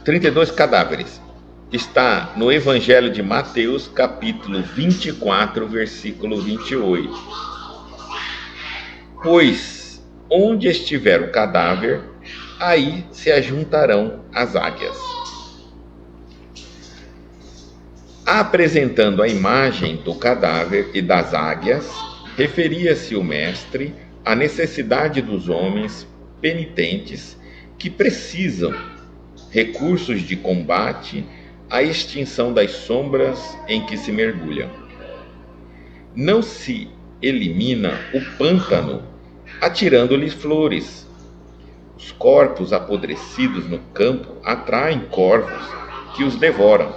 32 cadáveres. Está no Evangelho de Mateus, capítulo 24, versículo 28. Pois onde estiver o cadáver, aí se ajuntarão as águias. Apresentando a imagem do cadáver e das águias, referia-se o mestre à necessidade dos homens penitentes que precisam recursos de combate à extinção das sombras em que se mergulham. Não se elimina o pântano atirando-lhes flores. Os corpos apodrecidos no campo atraem corvos que os devoram.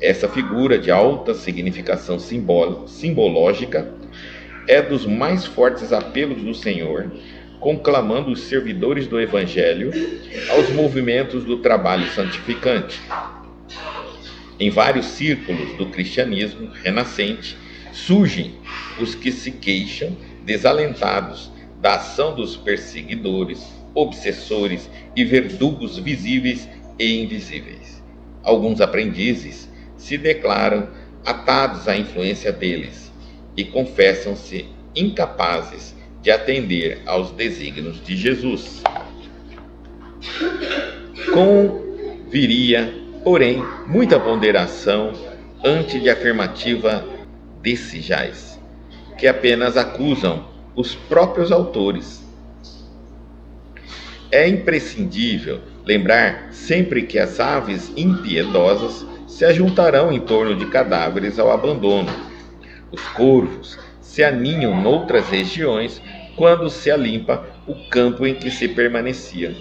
Essa figura de alta significação simbológica é dos mais fortes apelos do Senhor, conclamando os servidores do Evangelho aos movimentos do trabalho santificante. Em vários círculos do cristianismo renascente, surgem os que se queixam, desalentados, da ação dos perseguidores, obsessores e verdugos visíveis e invisíveis. Alguns aprendizes se declaram atados à influência deles e confessam-se incapazes de atender aos desígnios de Jesus. Conviria, porém, muita ponderação ante de afirmativa desses jais, que apenas acusam os próprios autores. É imprescindível lembrar sempre que as aves impiedosas se ajuntarão em torno de cadáveres ao abandono. Os corvos se aninham noutras regiões quando se alimpa o campo em que se permanecia.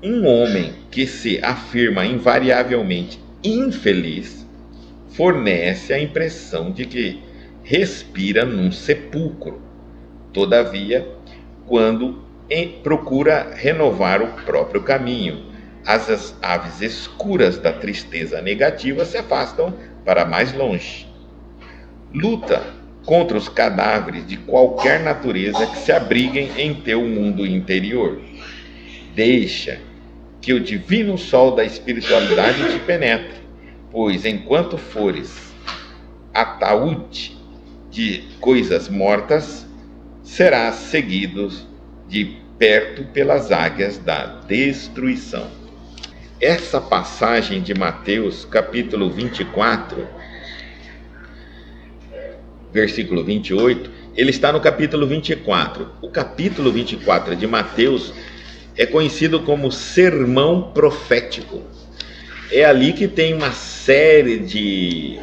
Um homem que se afirma invariavelmente infeliz fornece a impressão de que respira num sepulcro. Todavia, quando procura renovar o próprio caminho, as aves escuras da tristeza negativa se afastam para mais longe. Luta contra os cadáveres de qualquer natureza que se abriguem em teu mundo interior. Deixa que o divino sol da espiritualidade te penetre, pois enquanto fores ataúde de coisas mortas, serás seguido de perto pelas águias da destruição. Essa passagem de Mateus, capítulo 24, versículo 28, ele está no capítulo 24. O capítulo 24 de Mateus é conhecido como sermão profético. É ali que tem uma série de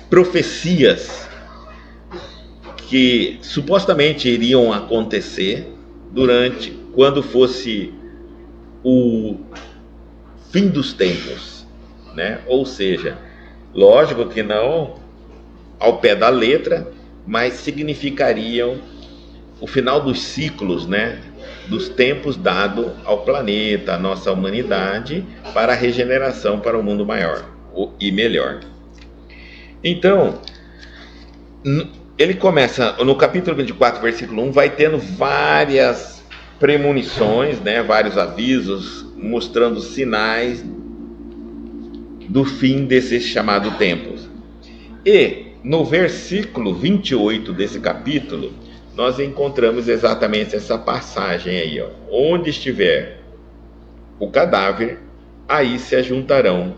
profecias que supostamente iriam acontecer quando fosse o fim dos tempos, né? Ou seja, lógico que não ao pé da letra, mas significariam o final dos ciclos, né? Dos tempos dado ao planeta, à nossa humanidade, para a regeneração para um mundo maior e melhor. Então, ele começa, no capítulo 24, versículo 1, vai tendo várias premonições, né, vários avisos, mostrando sinais do fim desse chamado tempos. E no versículo 28 desse capítulo, nós encontramos exatamente essa passagem aí, ó. Onde estiver o cadáver, aí se ajuntarão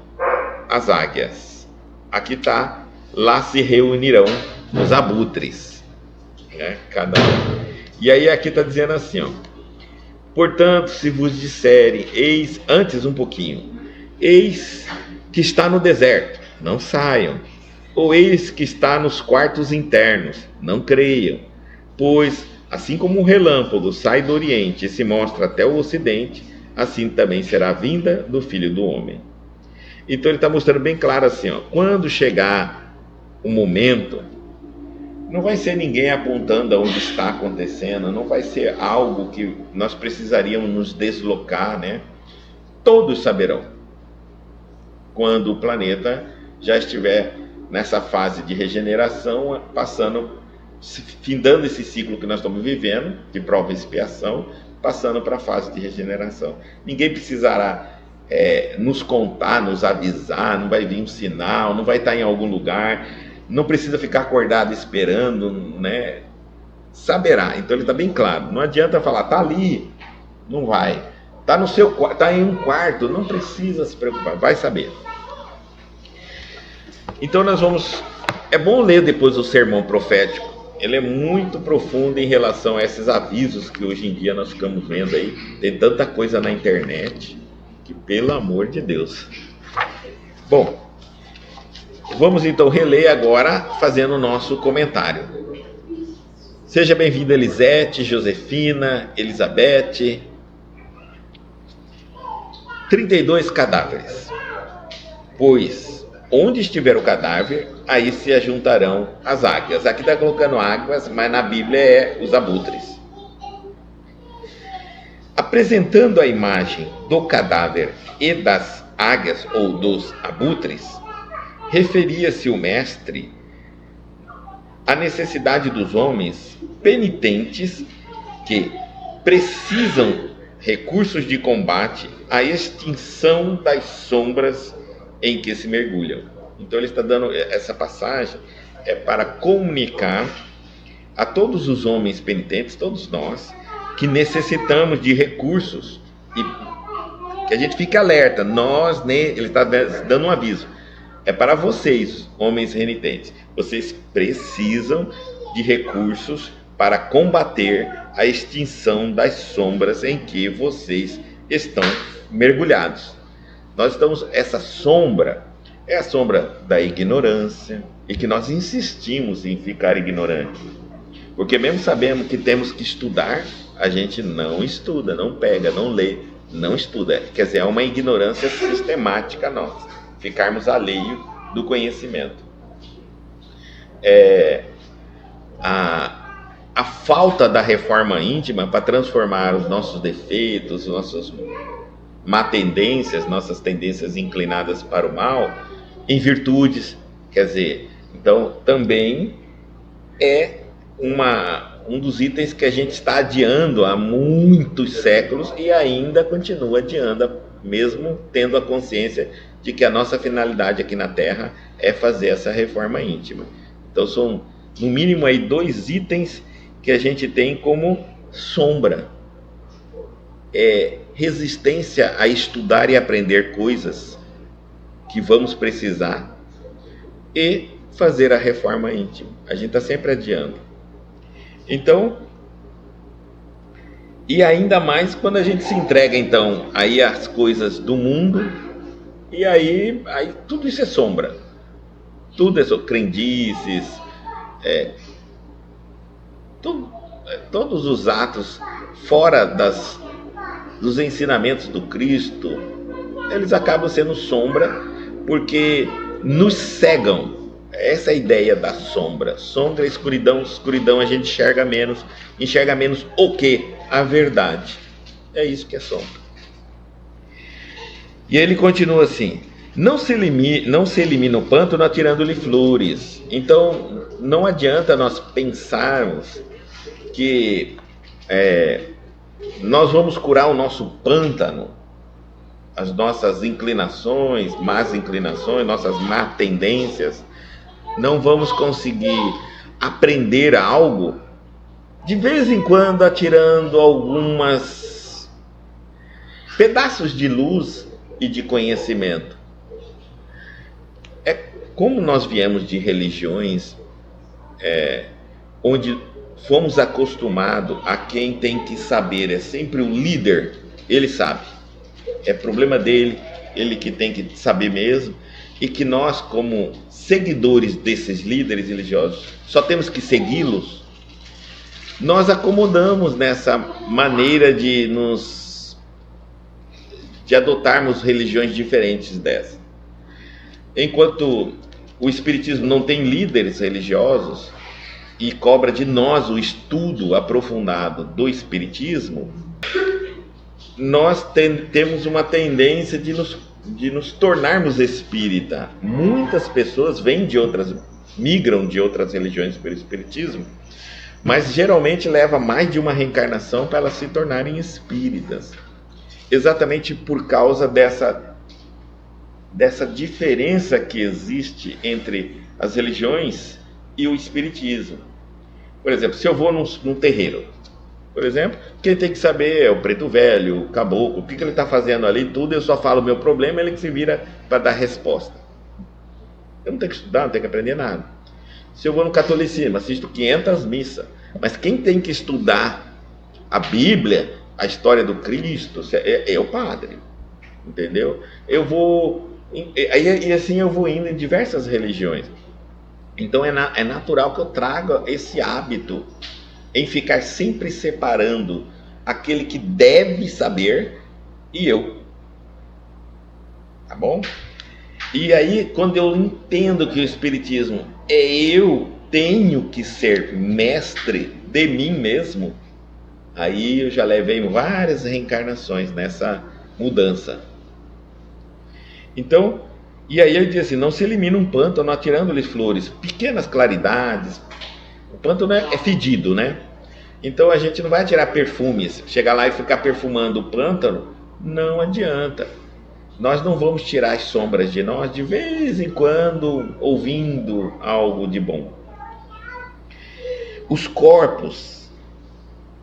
as águias. Aqui está, lá se reunirão os abutres, né? Cada um. E aí aqui está dizendo assim, ó. Portanto, se vos disserem, eis, antes um pouquinho, eis que está no deserto, não saiam. Ou eis que está nos quartos internos, não creiam. Pois, assim como um relâmpago sai do Oriente e se mostra até o Ocidente, assim também será a vinda do Filho do Homem. Então ele está mostrando bem claro assim, ó, quando chegar o momento, não vai ser ninguém apontando aonde está acontecendo, não vai ser algo que nós precisaríamos nos deslocar, né? Todos saberão quando o planeta já estiver nessa fase de regeneração, findando esse ciclo que nós estamos vivendo, de prova e expiação, passando para a fase de regeneração. Ninguém precisará nos contar, nos avisar, não vai vir um sinal, não vai estar em algum lugar, não precisa ficar acordado esperando, né? Saberá. Então ele está bem claro. Não adianta falar, tá ali, não vai. Tá no seu quarto, tá em um quarto, não precisa se preocupar, vai saber. Então nós vamos. É bom ler depois o sermão profético. Ele é muito profundo em relação a esses avisos que hoje em dia nós ficamos vendo aí. Tem tanta coisa na internet que, pelo amor de Deus. Bom, vamos então reler agora fazendo o nosso comentário. Seja bem-vinda Elisete, Josefina, Elizabeth. 32 cadáveres. Pois, onde estiver o cadáver, aí se ajuntarão as águias. Aqui está colocando águias, mas na Bíblia é os abutres. Apresentando a imagem do cadáver e das águias ou dos abutres, referia-se o mestre à necessidade dos homens penitentes que precisam recursos de combate à extinção das sombras em que se mergulham. Então ele está dando essa passagem para comunicar a todos os homens penitentes, todos nós, que necessitamos de recursos e que a gente fique alerta. Nós, né, ele está dando um aviso. É para vocês, homens renitentes. Vocês precisam de recursos para combater a extinção das sombras em que vocês estão mergulhados. Nós estamos, essa sombra é a sombra da ignorância e que nós insistimos em ficar ignorantes. Porque mesmo sabemos que temos que estudar, a gente não estuda, não pega, não lê, não estuda. Quer dizer, é uma ignorância sistemática nossa, ficarmos alheio do conhecimento. A falta da reforma íntima para transformar os nossos defeitos, nossas má tendências, nossas tendências inclinadas para o mal, em virtudes. Quer dizer, então também é um dos itens que a gente está adiando há muitos séculos e ainda continua adiando, mesmo tendo a consciência de que a nossa finalidade aqui na Terra é fazer essa reforma íntima. Então são, no mínimo, aí 2 itens que a gente tem como sombra. Resistência a estudar e aprender coisas que vamos precisar e fazer a reforma íntima. A gente está sempre adiando. Então, e ainda mais quando a gente se entrega então aí às coisas do mundo, e aí tudo isso é sombra. Tudo é crendices, todos os atos fora dos ensinamentos do Cristo, eles acabam sendo sombra, porque nos cegam. Essa é a ideia da sombra. Sombra, escuridão, a gente enxerga menos o que? A verdade. É isso que é sombra. E ele continua assim: não se elimina o pântano atirando-lhe flores. Então não adianta nós pensarmos que nós vamos curar o nosso pântano, as nossas inclinações, más inclinações, nossas má tendências. Não vamos conseguir aprender algo de vez em quando atirando algumas pedaços de luz e de conhecimento. Como nós viemos de religiões onde fomos acostumados a quem tem que saber, é sempre o líder, ele sabe, é problema dele, ele que tem que saber mesmo, e que nós, como seguidores desses líderes religiosos, só temos que segui-los. Nós acomodamos nessa maneira de adotarmos religiões diferentes dessa. Enquanto o Espiritismo não tem líderes religiosos e cobra de nós o estudo aprofundado do Espiritismo, nós temos uma tendência de nos tornarmos espírita. Muitas pessoas migram de outras religiões pelo Espiritismo, mas geralmente leva mais de uma reencarnação para elas se tornarem espíritas. exatamente por causa dessa diferença que existe entre as religiões e o espiritismo. Por exemplo, se eu vou num terreiro, por exemplo, quem tem que saber é o preto velho, o caboclo, o que ele está fazendo ali, tudo, eu só falo o meu problema, ele que se vira para dar resposta. Eu não tenho que estudar, não tenho que aprender nada. Se eu vou no catolicismo, assisto 500 missas, mas quem tem que estudar a Bíblia, a história do Cristo, é o padre, entendeu? Eu vou, e assim eu vou indo em diversas religiões. Então é natural que eu traga esse hábito em ficar sempre separando aquele que deve saber e eu. Tá bom? E aí, quando eu entendo que o Espiritismo é eu tenho que ser mestre de mim mesmo, aí eu já levei várias reencarnações nessa mudança. Então, e aí eu diz assim, não se elimina um pântano atirando-lhe flores, pequenas claridades. O pântano é fedido, né? Então a gente não vai atirar perfumes, chegar lá e ficar perfumando o pântano, não adianta. Nós não vamos tirar as sombras de nós de vez em quando, ouvindo algo de bom. Os corpos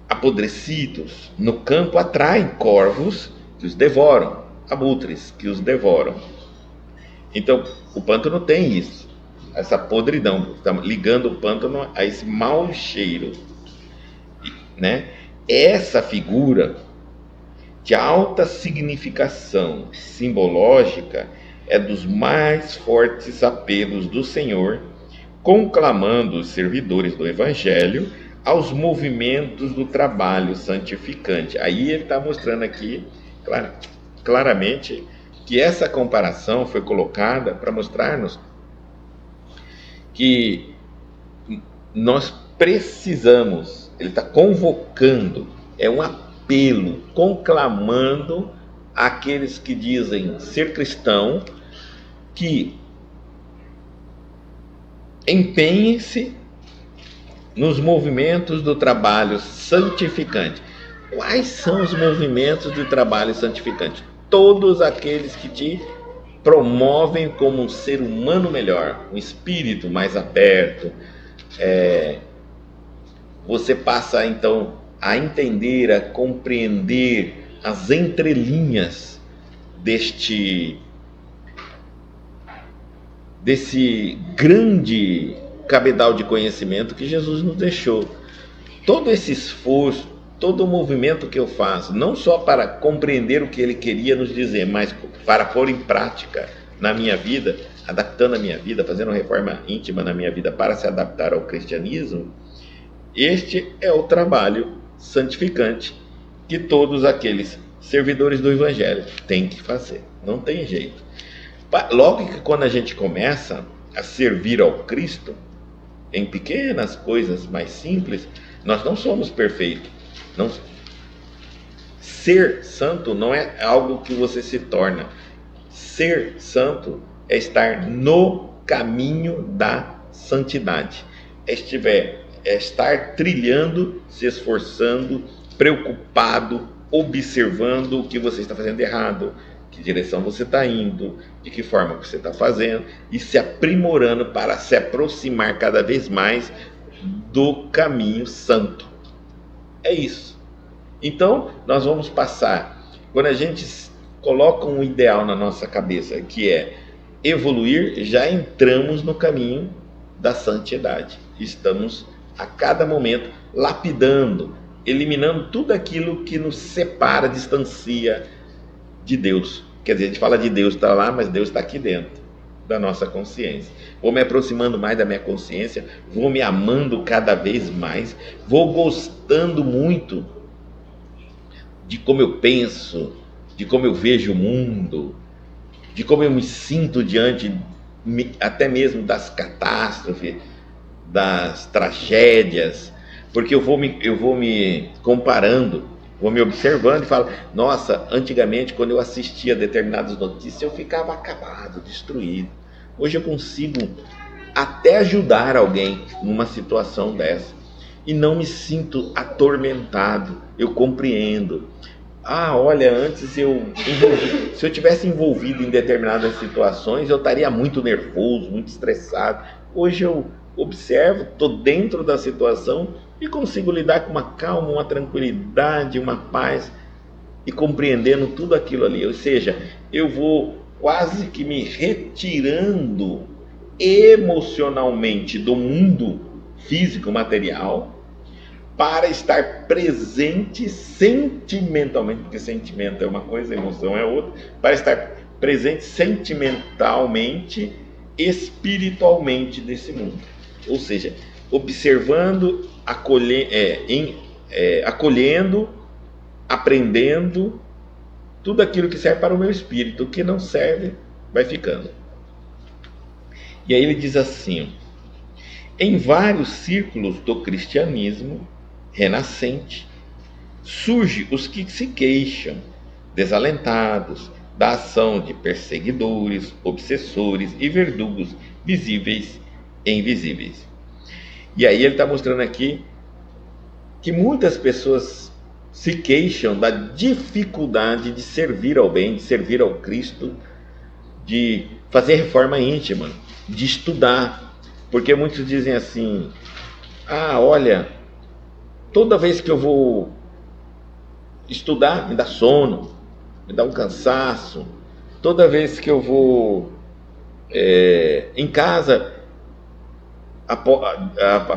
apodrecidos no campo atraem corvos que os devoram, abutres que os devoram. Então, o pântano tem isso, essa podridão, estamos ligando o pântano a esse mau cheiro, né? Essa figura de alta significação simbológica é dos mais fortes apelos do Senhor, conclamando os servidores do Evangelho aos movimentos do trabalho santificante. Aí ele está mostrando aqui claramente que essa comparação foi colocada para mostrar-nos que nós precisamos, ele está convocando, é um apelo, conclamando aqueles que dizem ser cristão, que empenhem-se nos movimentos do trabalho santificante. Quais são os movimentos de trabalho santificante? Todos aqueles que te promovem como um ser humano melhor, um espírito mais aberto. Você passa então a entender, a compreender as entrelinhas desse grande cabedal de conhecimento que Jesus nos deixou. Todo esse esforço, todo o movimento que eu faço, não só para compreender o que ele queria nos dizer, mas para pôr em prática na minha vida, adaptando a minha vida, fazendo uma reforma íntima na minha vida para se adaptar ao cristianismo, este é o trabalho santificante que todos aqueles servidores do Evangelho têm que fazer. Não tem jeito. Logo que quando a gente começa a servir ao Cristo, em pequenas coisas mais simples, nós não somos perfeitos. Não. Ser santo não é algo que você se torna. Ser santo é estar no caminho da santidade. É estar trilhando, se esforçando, preocupado, observando o que você está fazendo errado, que direção você está indo, de que forma você está fazendo, e se aprimorando para se aproximar cada vez mais do caminho santo. É isso. Então, nós vamos passar, quando a gente coloca um ideal na nossa cabeça, que é evoluir, já entramos no caminho da santidade. Estamos, a cada momento, lapidando, eliminando tudo aquilo que nos separa, distancia de Deus. Quer dizer, a gente fala de Deus está lá, mas Deus está aqui dentro da nossa consciência. Vou me aproximando mais da minha consciência, vou me amando cada vez mais, vou gostando muito de como eu penso, de como eu vejo o mundo, de como eu me sinto diante até mesmo das catástrofes, das tragédias, porque eu vou me comparando, vou me observando e falo, nossa, antigamente quando eu assistia a determinadas notícias eu ficava acabado, destruído. Hoje eu consigo até ajudar alguém numa situação dessa e não me sinto atormentado, eu compreendo. Olha, antes se eu tivesse envolvido em determinadas situações, eu estaria muito nervoso, muito estressado. Hoje eu observo, estou dentro da situação e consigo lidar com uma calma, uma tranquilidade, uma paz e compreendendo tudo aquilo ali. Ou seja, eu vou quase que me retirando emocionalmente do mundo físico, material, para estar presente sentimentalmente, porque sentimento é uma coisa, emoção é outra, para estar presente sentimentalmente, espiritualmente desse mundo. Ou seja, observando, acolhendo, aprendendo tudo aquilo que serve para o meu espírito, o que não serve vai ficando. E aí ele diz assim: em vários círculos do cristianismo renascente, surge os que se queixam, desalentados, da ação de perseguidores, obsessores e verdugos visíveis e invisíveis. E aí ele está mostrando aqui que muitas pessoas se queixam da dificuldade de servir ao bem, de servir ao Cristo, de fazer reforma íntima, de estudar. Porque muitos dizem assim: olha, toda vez que eu vou estudar, me dá sono, me dá um cansaço. Toda vez que eu vou em casa, a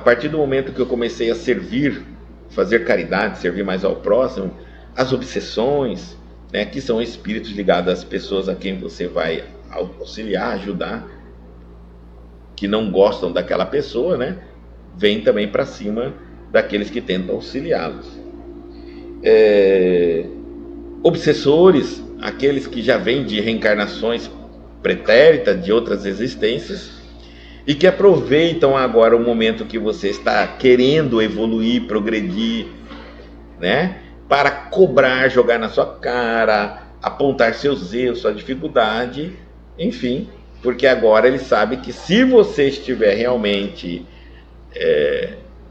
partir do momento que eu comecei a servir, fazer caridade, servir mais ao próximo, as obsessões, né, que são espíritos ligados às pessoas a quem você vai auxiliar, ajudar, que não gostam daquela pessoa, né, vem também para cima daqueles que tentam auxiliá-los. Obsessores, aqueles que já vêm de reencarnações pretéritas, de outras existências, e que aproveitam agora o momento que você está querendo evoluir, progredir, né, para cobrar, jogar na sua cara, apontar seus erros, sua dificuldade, enfim, porque agora ele sabe que se você estiver realmente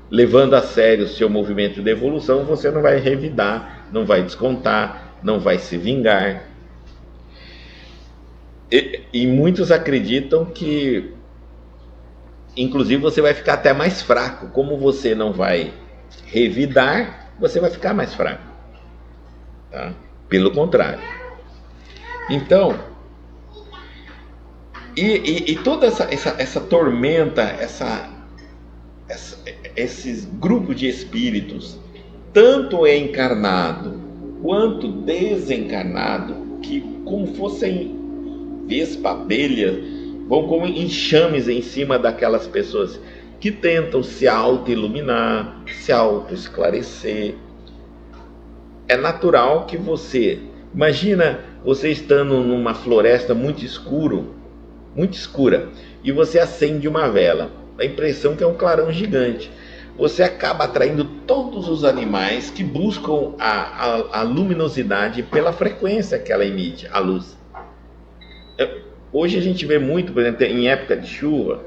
levando a sério o seu movimento de evolução, você não vai revidar, não vai descontar, não vai se vingar. E muitos acreditam que, inclusive, você vai ficar até mais fraco. Como você não vai revidar, você vai ficar mais fraco. Tá? Pelo contrário. Então, e toda essa tormenta, esses grupos de espíritos, tanto encarnado quanto desencarnado, que como fossem vespa, abelha, vão como enxames em cima daquelas pessoas que tentam se auto-iluminar, se auto-esclarecer. É natural que você, imagina você estando numa floresta muito escura, e você acende uma vela, a impressão que é um clarão gigante. Você acaba atraindo todos os animais que buscam a luminosidade pela frequência que ela emite, a luz. Hoje a gente vê muito, por exemplo, em época de chuva,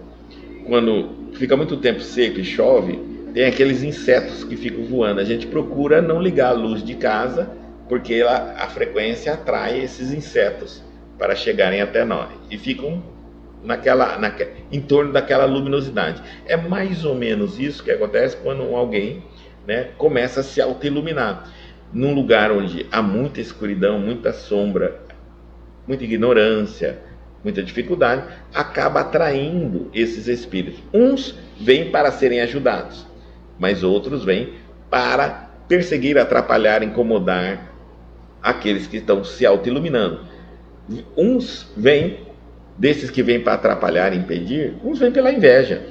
quando fica muito tempo seco e chove, tem aqueles insetos que ficam voando. A gente procura não ligar a luz de casa, porque a frequência atrai esses insetos para chegarem até nós. E ficam em torno daquela luminosidade. É mais ou menos isso que acontece quando alguém, né, começa a se auto-iluminar. Num lugar onde há muita escuridão, muita sombra, muita ignorância, muita dificuldade, acaba atraindo esses espíritos. Uns vêm para serem ajudados, mas outros vêm para perseguir, atrapalhar, incomodar aqueles que estão se auto-iluminando. Uns vêm, desses que vêm para atrapalhar e impedir, uns vêm pela inveja,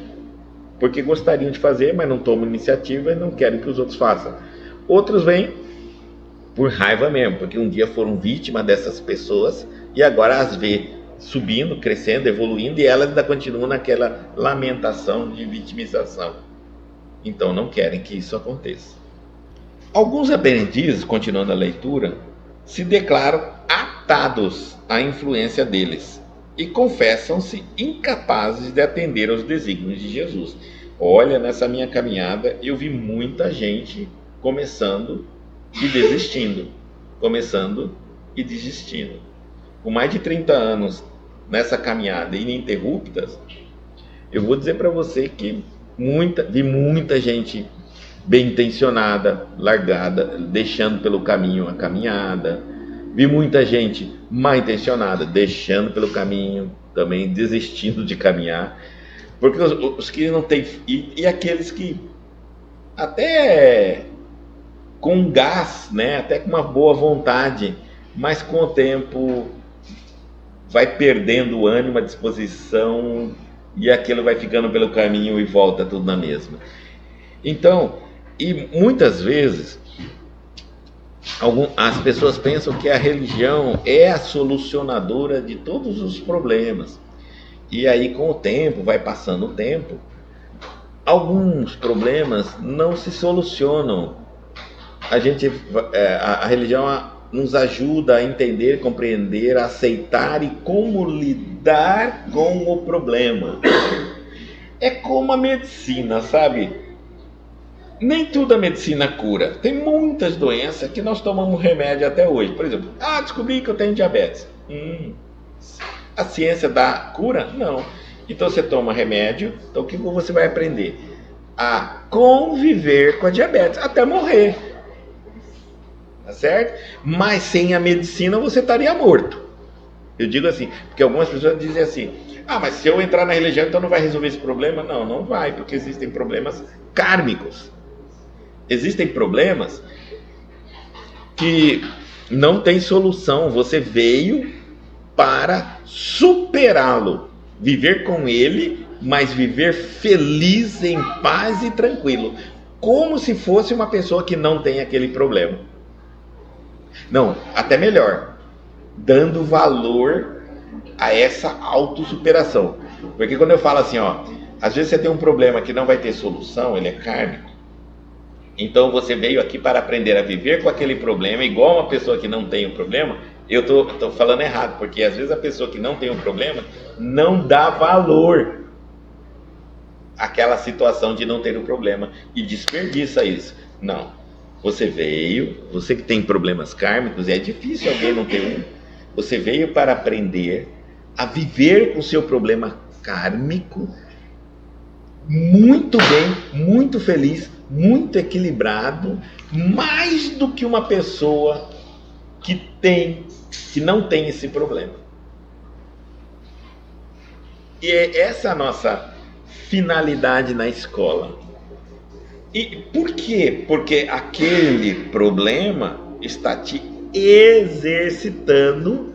porque gostariam de fazer, mas não tomam iniciativa e não querem que os outros façam. Outros vêm por raiva mesmo, porque um dia foram vítimas dessas pessoas e agora as vê subindo, crescendo, evoluindo, e elas ainda continuam naquela lamentação de vitimização. Então não querem que isso aconteça. Alguns aprendizes, continuando a leitura, se declaram atados à influência deles e confessam-se incapazes de atender aos desígnios de Jesus. Olha, nessa minha caminhada eu vi muita gente começando e desistindo. começando e desistindo. Com mais de 30 anos nessa caminhada ininterruptas, eu vou dizer para você que vi muita gente bem intencionada, largada, deixando pelo caminho a caminhada. Vi muita gente mal intencionada, deixando pelo caminho, também desistindo de caminhar. Porque os que não têm. E aqueles que até com gás, né? Até com uma boa vontade, mas com o tempo vai perdendo o ânimo, a disposição, e aquilo vai ficando pelo caminho e volta tudo na mesma. Então, e muitas vezes as pessoas pensam que a religião é a solucionadora de todos os problemas. E aí, com o tempo, vai passando o tempo, alguns problemas não se solucionam. A religião nos ajuda a entender, compreender, a aceitar e como lidar com o problema. É como a medicina, sabe? Nem tudo a medicina cura. Tem muitas doenças que nós tomamos remédio até hoje. Por exemplo, descobri que eu tenho diabetes. A ciência dá cura? Não. Então você toma remédio, então o que você vai aprender? A conviver com a diabetes até morrer. Tá certo? Mas sem a medicina você estaria morto. Eu digo assim, porque algumas pessoas dizem assim: mas se eu entrar na religião, então não vai resolver esse problema? Não, não vai, porque existem problemas kármicos. Existem problemas que não tem solução. Você veio para superá-lo, viver com ele, mas viver feliz, em paz e tranquilo, como se fosse uma pessoa que não tem aquele problema. Não, até melhor, dando valor a essa autossuperação. Porque quando eu falo assim, às vezes você tem um problema que não vai ter solução, ele é kármico. Então você veio aqui para aprender a viver com aquele problema, igual uma pessoa que não tem o problema. Eu estou falando errado, porque às vezes a pessoa que não tem um problema não dá valor àquela situação de não ter o problema e desperdiça isso. Não. Você veio, você que tem problemas kármicos, é difícil alguém não ter um. Você veio para aprender a viver com o seu problema kármico muito bem, muito feliz, muito equilibrado, mais do que uma pessoa que não tem esse problema. E essa é a nossa finalidade na escola. E por quê? Porque aquele problema está te exercitando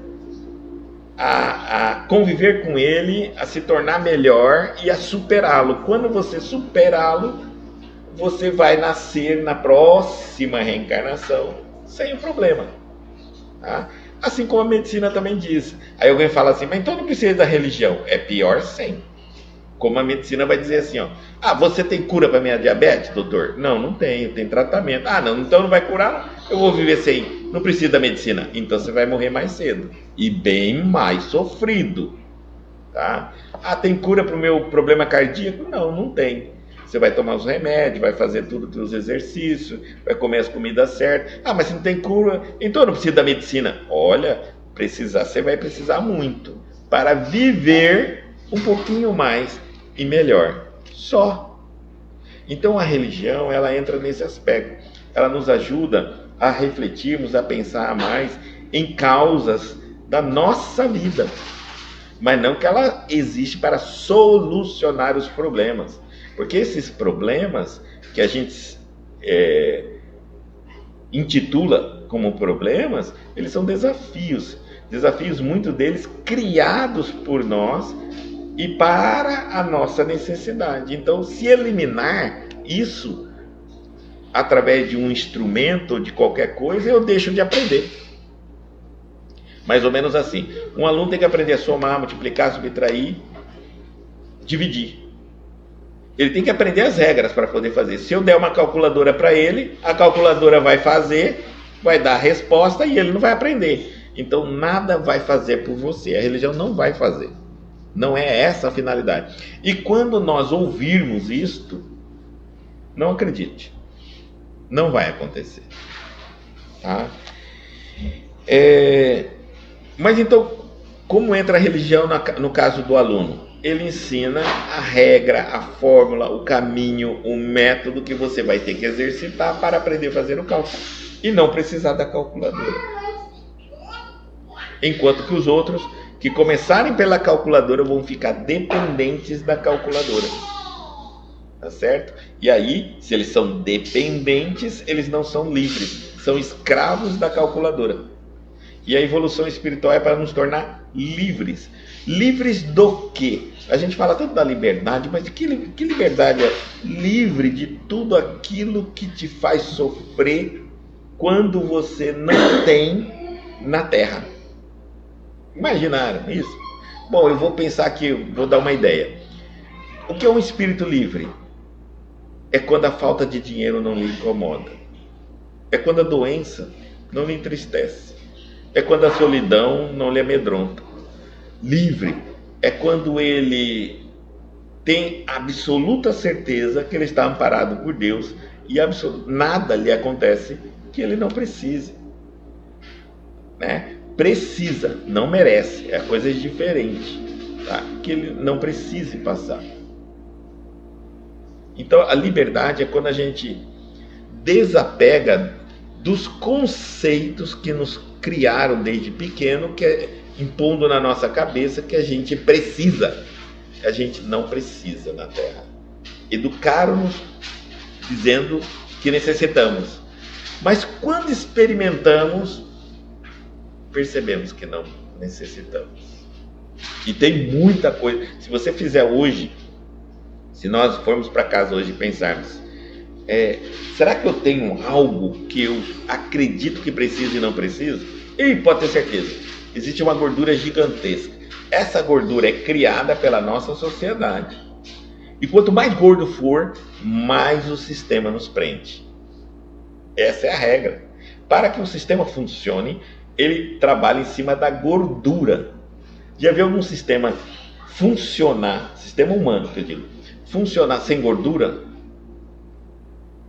a conviver com ele, a se tornar melhor e a superá-lo. Quando você superá-lo, você vai nascer na próxima reencarnação sem o problema. Tá? Assim como a medicina também diz. Aí alguém fala assim, mas então não precisa da religião. É pior sem. Como a medicina vai dizer assim, você tem cura para minha diabetes, doutor? Não, não tenho, tem tratamento. Não, então não vai curar? Eu vou viver sem, não precisa da medicina. Então você vai morrer mais cedo e bem mais sofrido, tá? Tem cura para o meu problema cardíaco? Não, não tem. Você vai tomar os remédios, vai fazer tudo os exercícios, vai comer as comidas certas. Mas se não tem cura, então não precisa da medicina. Olha, você vai precisar muito para viver um pouquinho mais e melhor, só. Então a religião, ela entra nesse aspecto, ela nos ajuda a refletirmos, a pensar mais em causas da nossa vida, mas não que ela existe para solucionar os problemas, porque esses problemas que a gente intitula como problemas, eles são desafios, muitos deles criados por nós e para a nossa necessidade. Então, se eliminar isso através de um instrumento ou de qualquer coisa, eu deixo de aprender. Mais ou menos assim. Um aluno tem que aprender a somar, multiplicar, subtrair, dividir. Ele tem que aprender as regras para poder fazer. Se eu der uma calculadora para ele, a calculadora vai fazer, vai dar a resposta e ele não vai aprender. Então, nada vai fazer por você. A religião não vai fazer. Não é essa a finalidade. E quando nós ouvirmos isto, não acredite. Não vai acontecer. Tá? Mas então, como entra a religião no caso do aluno? Ele ensina a regra, a fórmula, o caminho, o método que você vai ter que exercitar para aprender a fazer o cálculo e não precisar da calculadora. Enquanto que os outros que começarem pela calculadora vão ficar dependentes da calculadora. Tá certo? E aí, se eles são dependentes, eles não são livres, são escravos da calculadora. E a evolução espiritual é para nos tornar livres. Livres do quê? A gente fala tanto da liberdade, mas que liberdade é? Livre de tudo aquilo que te faz sofrer quando você não tem na Terra. Imaginaram isso? Bom, eu vou pensar aqui, vou dar uma ideia. O que é um espírito livre? É quando a falta de dinheiro não lhe incomoda. É quando a doença não lhe entristece. É quando a solidão não lhe amedronta. Livre é quando ele tem absoluta certeza que ele está amparado por Deus e nada lhe acontece que ele não precise. Né? Precisa, não merece. É coisa diferente. Tá? Que ele não precise passar. Então a liberdade é quando a gente desapega dos conceitos que nos criaram desde pequeno, que é impondo na nossa cabeça que a gente precisa. A gente não precisa na Terra. Educaram-nos dizendo que necessitamos. Mas quando experimentamos, percebemos que não necessitamos. E tem muita coisa. Se você fizer hoje, se nós formos para casa hoje e pensarmos, será que eu tenho algo que eu acredito que preciso e não preciso? E pode ter certeza, existe uma gordura gigantesca. Essa gordura é criada pela nossa sociedade. E quanto mais gordo for, mais o sistema nos prende. Essa é a regra. Para que o sistema funcione, ele trabalha em cima da gordura. Já viu algum sistema funcionar, sistema humano que eu digo, funcionar sem gordura?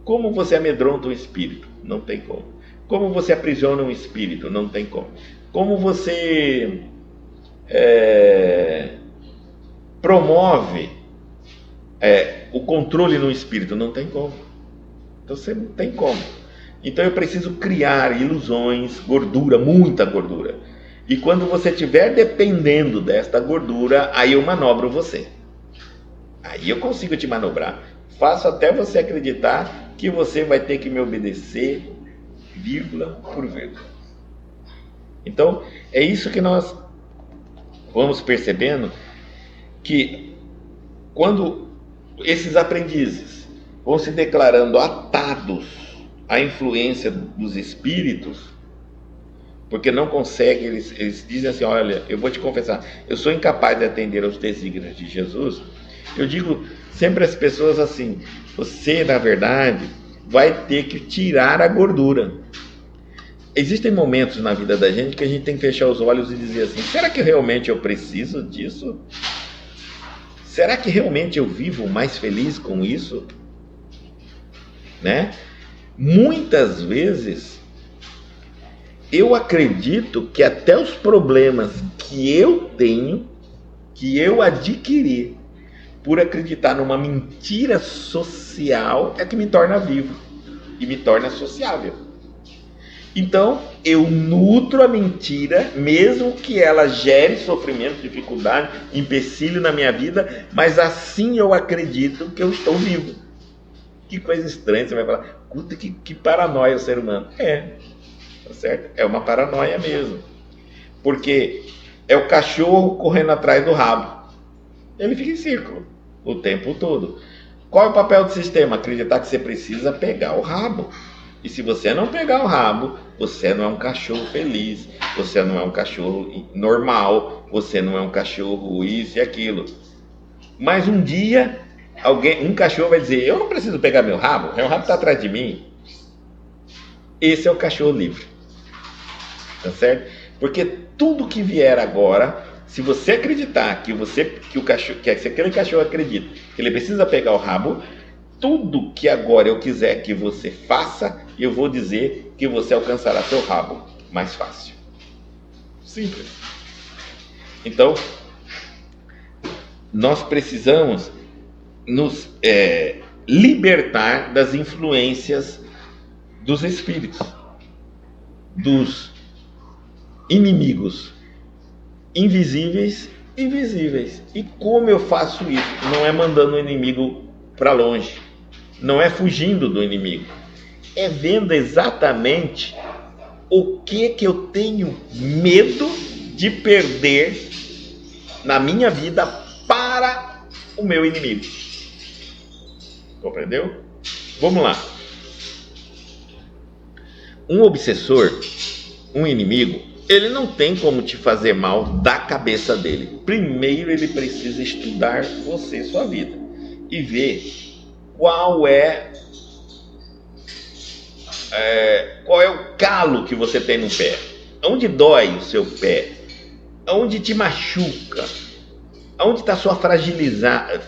Como você amedronta um espírito? Não tem como. Como você aprisiona um espírito? Não tem como. Como você promove o controle no espírito? Não tem como. Então você não tem como. Então eu preciso criar ilusões, gordura, muita gordura. E quando você estiver dependendo desta gordura, aí eu manobro você. Aí eu consigo te manobrar. Faço até você acreditar que você vai ter que me obedecer, vírgula por vírgula. Então, é isso que nós vamos percebendo, que quando esses aprendizes vão se declarando atados à influência dos espíritos, porque não conseguem, eles dizem assim, olha, eu vou te confessar, eu sou incapaz de atender aos desígnios de Jesus. Eu digo sempre às pessoas assim, você na verdade vai ter que tirar a gordura. Existem momentos na vida da gente que a gente tem que fechar os olhos e dizer assim, será que realmente eu preciso disso? Será que realmente eu vivo mais feliz com isso? Né? Muitas vezes eu acredito que até os problemas que eu tenho, que eu adquiri por acreditar numa mentira social, é que me torna vivo e me torna sociável. Então, eu nutro a mentira, mesmo que ela gere sofrimento, dificuldade, empecilho na minha vida, mas assim eu acredito que eu estou vivo. Que coisa estranha, você vai falar, puta, que paranoia o ser humano. Tá certo? É uma paranoia mesmo. Porque é o cachorro correndo atrás do rabo. Ele fica em círculo o tempo todo. Qual é o papel do sistema? Acreditar que você precisa pegar o rabo. E se você não pegar o rabo, você não é um cachorro feliz, você não é um cachorro normal, você não é um cachorro isso e aquilo. Mas um dia, um cachorro vai dizer, eu não preciso pegar meu rabo está atrás de mim. Esse é o cachorro livre. Tá certo? Porque tudo que vier agora, se você acreditar que aquele cachorro acredita que ele precisa pegar o rabo, tudo que agora eu quiser que você faça, eu vou dizer que você alcançará seu rabo. mais fácil. Simples. Então, nós precisamos nos libertar das influências dos espíritos, dos inimigos invisíveis e visíveis. E como eu faço isso? Não é mandando o inimigo para longe, não é fugindo do inimigo, é vendo exatamente o que eu tenho medo de perder na minha vida para o meu inimigo. Compreendeu? Vamos lá. Um obsessor, um inimigo, ele não tem como te fazer mal da cabeça dele. Primeiro ele precisa estudar você, sua vida, e ver qual é o calo que você tem no pé, onde dói o seu pé, onde te machuca, onde está a sua fragilidade,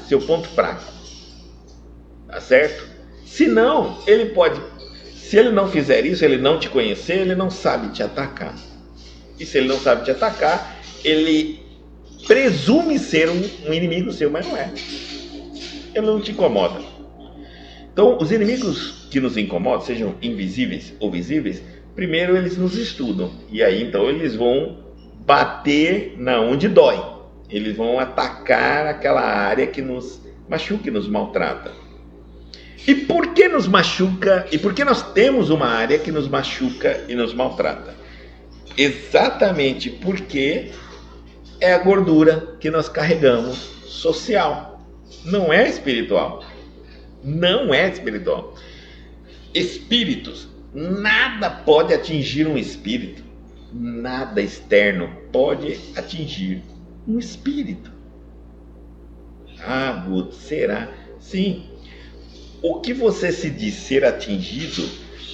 seu ponto fraco, tá certo? Senão, se ele não fizer isso, ele não te conhecer, ele não sabe te atacar. E se ele não sabe te atacar, ele presume ser um inimigo seu, mas não é. Ele não te incomoda. Então, os inimigos que nos incomodam, sejam invisíveis ou visíveis, primeiro eles nos estudam. E aí, então, eles vão bater na onde dói. Eles vão atacar aquela área que nos machuca e nos maltrata. E por que nos machuca? E por que nós temos uma área que nos machuca e nos maltrata? Exatamente porque é a gordura que nós carregamos social. Não é espiritual. Não é espiritual. Espíritos, nada pode atingir um espírito. Nada externo pode atingir um espírito. Ah, Guto, será? Sim. O que você se diz ser atingido,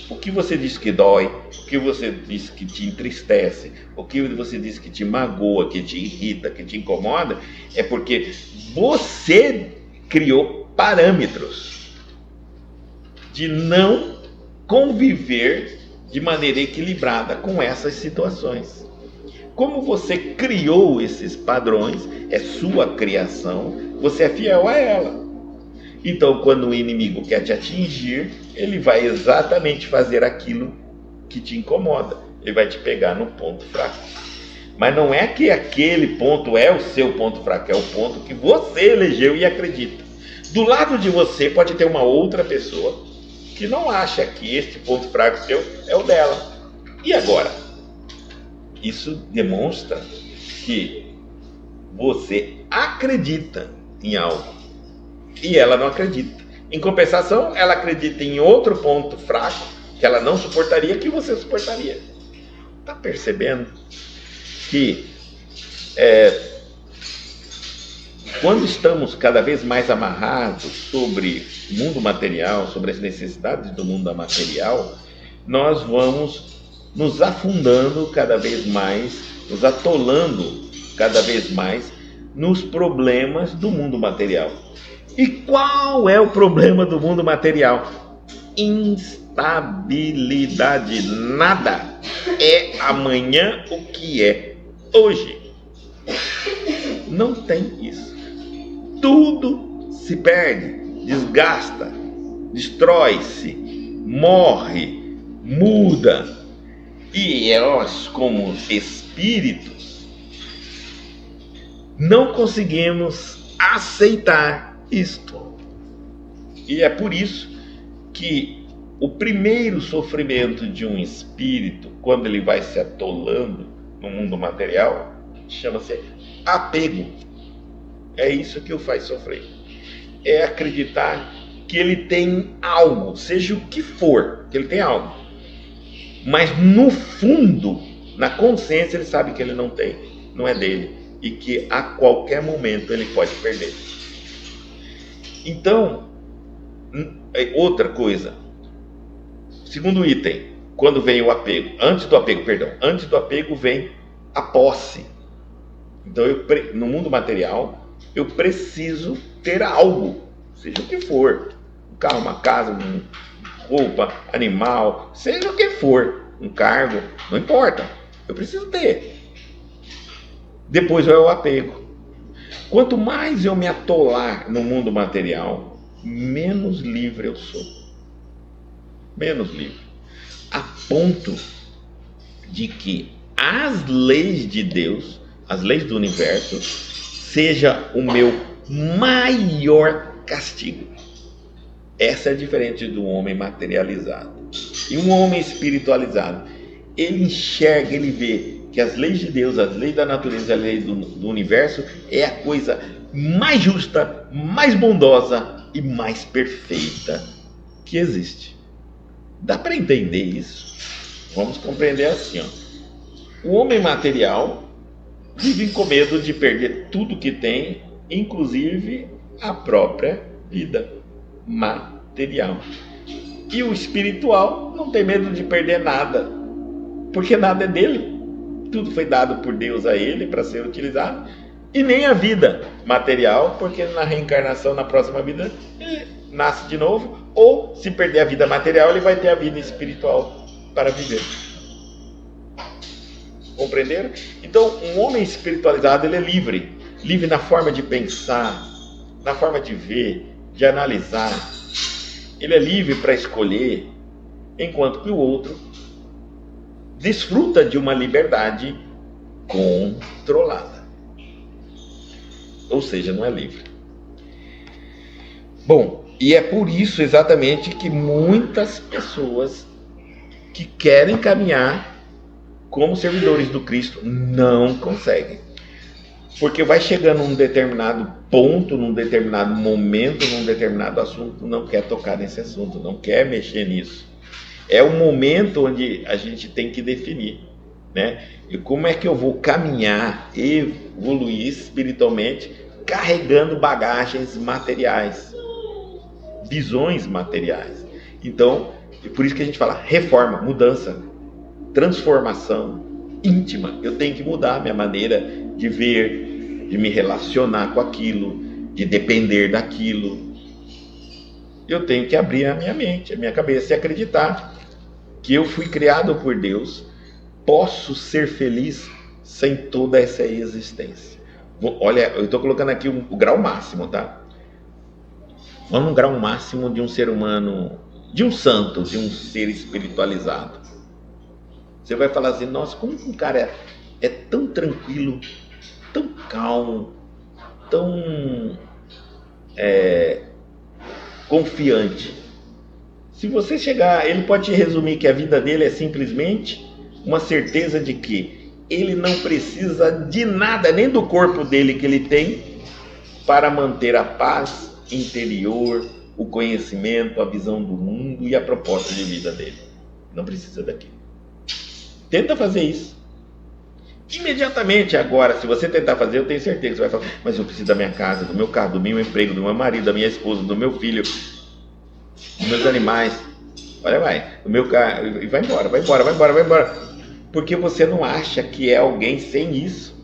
o que você diz que dói, o que você diz que te entristece, o que você diz que te magoa, que te irrita, que te incomoda, é porque você criou parâmetros de não conviver de maneira equilibrada com essas situações. Como você criou esses padrões, é sua criação, você é fiel a ela. Então, quando o inimigo quer te atingir, ele vai exatamente fazer aquilo que te incomoda. Ele vai te pegar no ponto fraco. Mas não é que aquele ponto é o seu ponto fraco, é o ponto que você elegeu e acredita. Do lado de você pode ter uma outra pessoa que não acha que este ponto fraco seu é o dela. E agora? Isso demonstra que você acredita em algo e ela não acredita. Em compensação, ela acredita em outro ponto fraco que ela não suportaria, que você suportaria. Está percebendo que quando estamos cada vez mais amarrados sobre o mundo material, sobre as necessidades do mundo material, nós vamos nos afundando cada vez mais, nos atolando cada vez mais nos problemas do mundo material. E qual é o problema do mundo material? Instabilidade. Nada é amanhã o que é hoje. Não tem isso. Tudo se perde, desgasta, destrói-se, morre, muda. E nós, como espíritos, não conseguimos aceitar isto. E é por isso que o primeiro sofrimento de um espírito, quando ele vai se atolando no mundo material, chama-se apego. É isso que o faz sofrer. É acreditar que ele tem algo, seja o que for, que ele tem algo. Mas no fundo, na consciência, ele sabe que ele não tem, não é dele. E que a qualquer momento ele pode perder. Então, outra coisa. Segundo item, quando vem o apego. Antes do apego vem a posse. Então, no mundo material, eu preciso ter algo, seja o que for. Um carro, uma casa, roupa, animal, seja o que for. um cargo, não importa, eu preciso ter. Depois é o apego. Quanto mais eu me atolar no mundo material, menos livre eu sou. Menos livre. A ponto de que as leis de Deus, as leis do universo, seja o meu maior castigo. Essa é diferente do homem materializado. E um homem espiritualizado, ele enxerga, ele vê que as leis de Deus, as leis da natureza, as leis do universo é a coisa mais justa, mais bondosa e mais perfeita que existe. Dá para entender isso? Vamos compreender assim, ó. O homem material vive com medo de perder tudo que tem, inclusive a própria vida material. E o espiritual não tem medo de perder nada, porque nada é dele. Tudo foi dado por Deus a ele para ser utilizado. E nem a vida material, porque na reencarnação, na próxima vida, ele nasce de novo. Ou, se perder a vida material, ele vai ter a vida espiritual para viver. Compreenderam? Então, um homem espiritualizado, ele é livre. Livre na forma de pensar, na forma de ver, de analisar. Ele é livre para escolher, enquanto que o outro desfruta de uma liberdade controlada. Ou seja, não é livre. Bom, e é por isso exatamente que muitas pessoas que querem caminhar como servidores do Cristo não conseguem. Porque vai chegando num determinado ponto, num determinado momento, num determinado assunto, não quer tocar nesse assunto, não quer mexer nisso. É o momento onde a gente tem que definir, né? E como é que eu vou caminhar, evoluir espiritualmente, carregando bagagens materiais, visões materiais. Então, é por isso que a gente fala reforma, mudança, transformação íntima. Eu tenho que mudar a minha maneira de ver, de me relacionar com aquilo, de depender daquilo. Eu tenho que abrir a minha mente, a minha cabeça e acreditar que eu fui criado por Deus, posso ser feliz sem toda essa existência. Olha, eu estou colocando aqui o grau máximo, tá? Vamos no grau máximo de um ser humano, de um santo, de um ser espiritualizado. Você vai falar assim, nossa, como que um cara é tão tranquilo, tão calmo, tão confiante. Se você chegar, ele pode te resumir que a vida dele é simplesmente uma certeza de que ele não precisa de nada, nem do corpo dele que ele tem, para manter a paz interior, o conhecimento, a visão do mundo e a proposta de vida dele. Não precisa daquilo. Tenta fazer isso. Imediatamente agora, se você tentar fazer, eu tenho certeza que você vai falar, mas eu preciso da minha casa, do meu carro, do meu emprego, do meu marido, da minha esposa, do meu filho, dos meus animais. Olha, vai, do meu carro, e vai embora, vai embora, vai embora, vai embora. Porque você não acha que é alguém sem isso.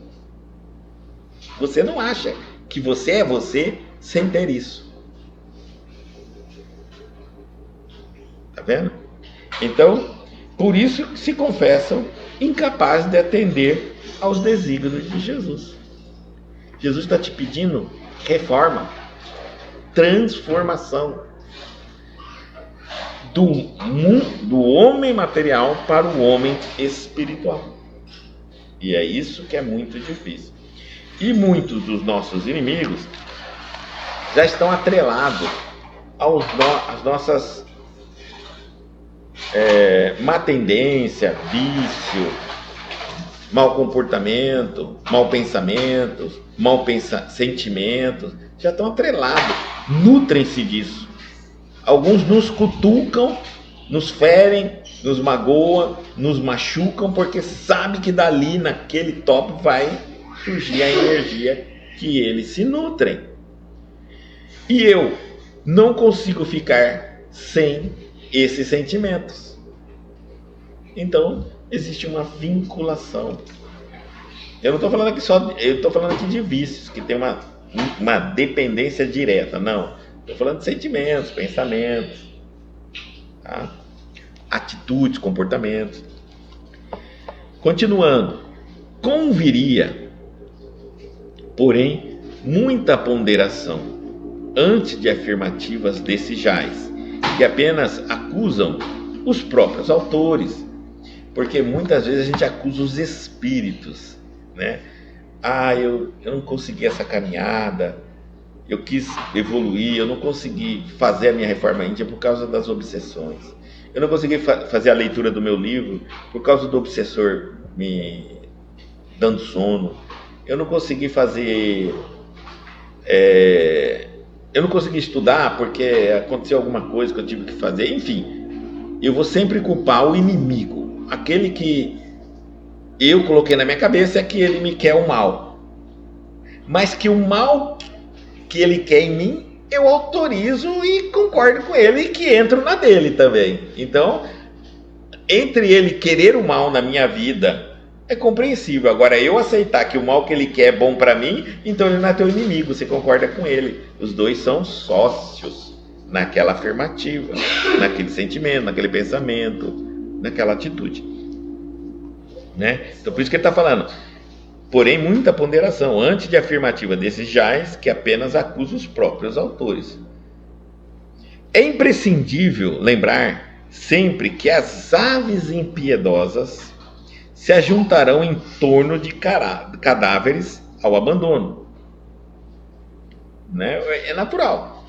Você não acha que você é você sem ter isso. Tá vendo? Então, por isso que se confessam incapazes de atender aos desígnios de Jesus. Jesus está te pedindo reforma, transformação do homem material para o homem espiritual. E é isso que é muito difícil. E muitos dos nossos inimigos já estão atrelados às nossas má tendência, vício, mau comportamento, mau pensamentos, sentimentos, já estão atrelados, nutrem-se disso. Alguns nos cutucam, nos ferem, nos magoam, nos machucam, porque sabe que dali, naquele top, vai surgir a energia que eles se nutrem. E eu não consigo ficar sem esses sentimentos. Então, existe uma vinculação. Eu não estou falando aqui eu estou falando aqui de vícios, que tem uma dependência direta, não. Estou falando de sentimentos, pensamentos, tá? Atitudes, comportamentos. Continuando, conviria, porém, muita ponderação antes de afirmativas desses jais, que apenas acusam os próprios autores, porque muitas vezes a gente acusa os espíritos, né? Eu não consegui essa caminhada, eu quis evoluir, eu não consegui fazer a minha reforma índia por causa das obsessões. Eu não consegui fazer a leitura do meu livro por causa do obsessor me dando sono. Eu não consegui fazer... eu não consegui estudar porque aconteceu alguma coisa que eu tive que fazer. Enfim, eu vou sempre culpar o inimigo. Aquele que eu coloquei na minha cabeça é que ele me quer o mal. Mas que o mal que ele quer em mim, eu autorizo e concordo com ele e que entro na dele também. Então, entre ele querer o mal na minha vida, é compreensível. Agora, eu aceitar que o mal que ele quer é bom para mim, então ele não é teu inimigo, você concorda com ele. Os dois são sócios naquela afirmativa, naquele sentimento, naquele pensamento, naquela atitude. Né? Então, por isso que ele está falando... Porém, muita ponderação antes de afirmativa desses jais, que apenas acusa os próprios autores. É imprescindível lembrar sempre que as aves impiedosas se ajuntarão em torno de cadáveres ao abandono. Né? É natural.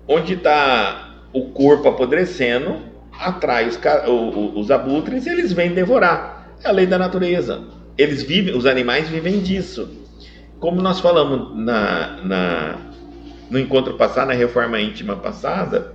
Onde está o corpo apodrecendo, atrai os abutres e eles vêm devorar. É a lei da natureza. Os animais vivem disso. Como nós falamos no encontro passado, na reforma íntima passada,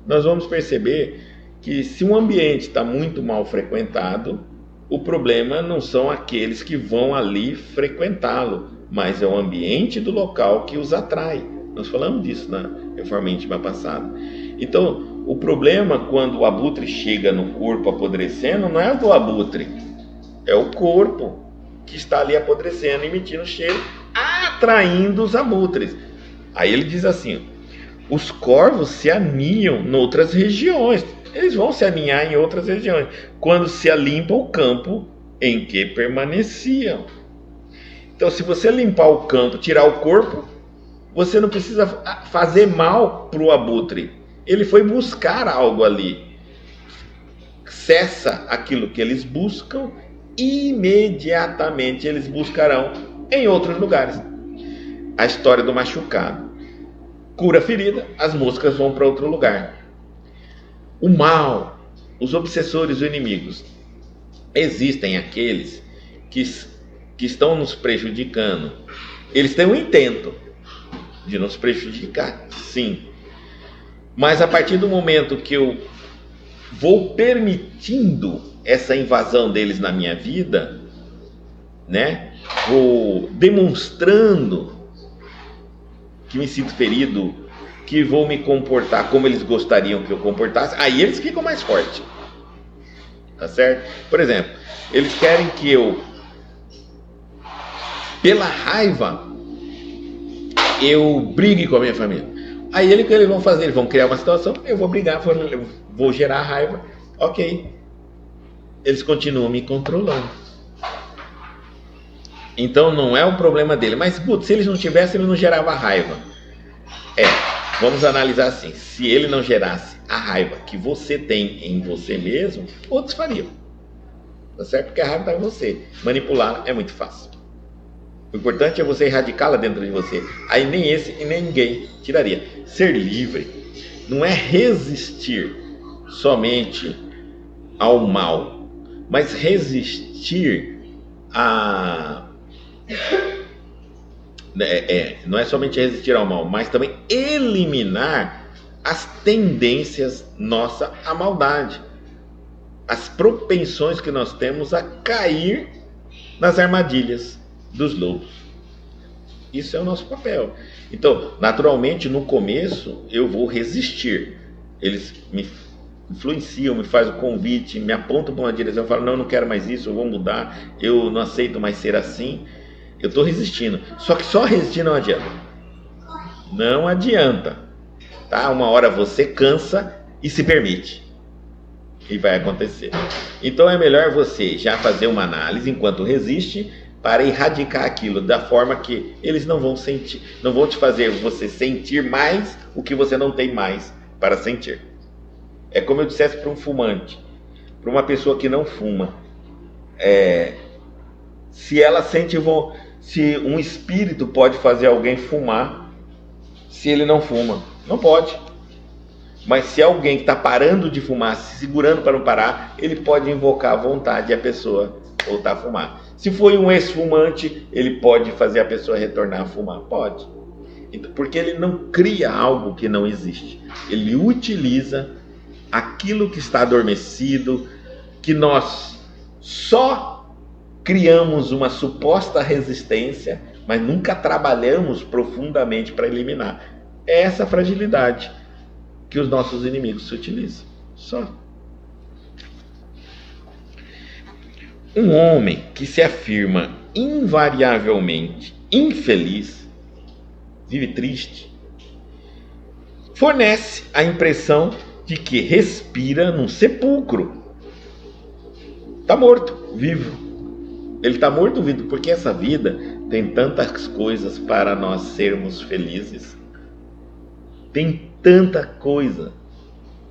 nós vamos perceber que se um ambiente está muito mal frequentado, o problema não são aqueles que vão ali frequentá-lo, mas é o ambiente do local que os atrai. Nós falamos disso na reforma íntima passada. Então, o problema quando o abutre chega no corpo apodrecendo não é do abutre, é o corpo que está ali apodrecendo, emitindo cheiro, atraindo os abutres. Aí ele diz assim: os corvos se aninham em outras regiões. Eles vão se aninhar em outras regiões quando se alimpa o campo em que permaneciam. Então, se você limpar o campo, tirar o corpo, você não precisa fazer mal para o abutre. Ele foi buscar algo ali. Cessa aquilo que eles buscam, imediatamente eles buscarão em outros lugares. A história do machucado. Cura a ferida, as moscas vão para outro lugar. O mal, os obsessores, os inimigos. Existem aqueles que estão nos prejudicando. Eles têm um intento de nos prejudicar, sim. Mas a partir do momento que eu vou permitindo essa invasão deles na minha vida, né? Vou demonstrando que me sinto ferido, que vou me comportar como eles gostariam que eu comportasse, aí eles ficam mais fortes. Tá certo? Por exemplo, eles querem que eu, pela raiva, eu brigue com a minha família. Aí o que eles vão fazer? Eles vão criar uma situação, eu vou brigar, vou gerar raiva. Ok. Eles continuam me controlando. Então não é o problema dele. Mas, se eles não tivessem, ele não gerava raiva. Vamos analisar assim. Se ele não gerasse a raiva que você tem em você mesmo, outros fariam. Tá certo? Porque a raiva está em você. Manipulá-la é muito fácil. O importante é você erradicá-la dentro de você. Aí nem esse e nem ninguém tiraria. Ser livre não é resistir somente ao mal, mas resistir a... não é somente resistir ao mal, mas também eliminar as tendências nossas à maldade, as propensões que nós temos a cair nas armadilhas dos lobos. Isso é o nosso papel. Então, naturalmente, no começo, eu vou resistir. Eles me influenciam, me fazem o convite, me apontam para uma direção, eu falo, não quero mais isso, eu vou mudar, eu não aceito mais ser assim. Eu estou resistindo. Só que só resistir não adianta. Não adianta. Tá? Uma hora você cansa e se permite. e vai acontecer. Então é melhor você já fazer uma análise enquanto resiste para erradicar aquilo da forma que eles não vão sentir, não vão te fazer você sentir mais o que você não tem mais para sentir. É como eu dissesse para um fumante, para uma pessoa que não fuma, se ela sente, se um espírito pode fazer alguém fumar, se ele não fuma, não pode. Mas se alguém que está parando de fumar, se segurando para não parar, ele pode invocar a vontade e a pessoa voltar a fumar. Se foi um ex-fumante, ele pode fazer a pessoa retornar a fumar? Pode. Porque ele não cria algo que não existe. Ele utiliza aquilo que está adormecido, que nós só criamos uma suposta resistência, mas nunca trabalhamos profundamente para eliminar. É essa fragilidade que os nossos inimigos se utilizam. Só. Um homem que se afirma invariavelmente infeliz, vive triste, fornece a impressão de que respira num sepulcro. Está morto, vivo. Ele está morto, vivo, porque essa vida tem tantas coisas para nós sermos felizes. Tem tanta coisa